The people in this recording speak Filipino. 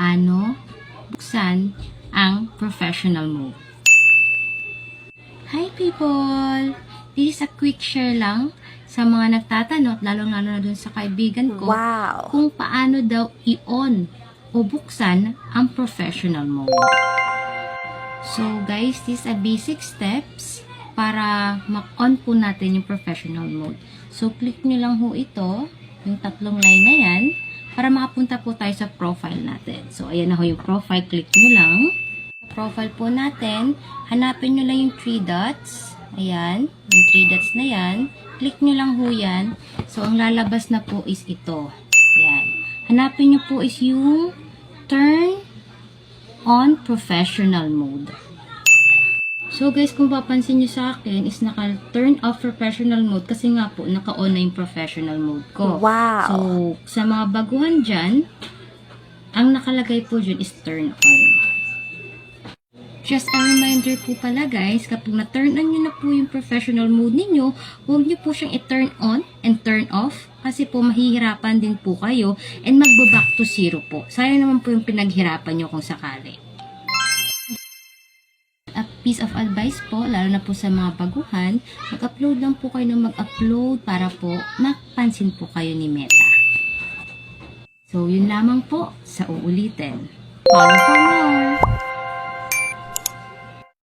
paano buksan ang professional mode. Hi people! This is a quick share lang sa mga nagtatanong, lalong-lalo na dun sa kaibigan ko, kung paano daw i-on o buksan ang professional mode. So guys, these are basic steps para ma-on po natin yung professional mode. So click nyo lang ho ito, yung tatlong line na yan, para makapunta po tayo sa profile natin. So ayan na ho yung profile, click nyo lang. Sa profile po natin, hanapin nyo lang yung 3 dots. Ayan, yung 3 dots na yan. Click nyo lang ho yan. So ang lalabas na po is ito. Ayan. Hanapin nyo po is yung turn on professional mode. So guys, kung papansin nyo sa akin is naka-turn off professional mode kasi nga po naka-on na yung professional mode ko. So sa mga baguhan dyan, ang nakalagay po dyan is turn on. Just a reminder po pala guys, kapag na-turn on nyo na po yung professional mode ninyo, huwag nyo po siyang i-turn on and turn off kasi po mahihirapan din po kayo and magbo-back to zero po. Sayang naman po yung pinaghirapan nyo kung sakali. A piece of advice po, lalo na po sa mga baguhan, mag-upload lang po kayo ng mag-upload para po mapansin po kayo ni Meta. So, yun lamang po sa uulitin. Follow for more!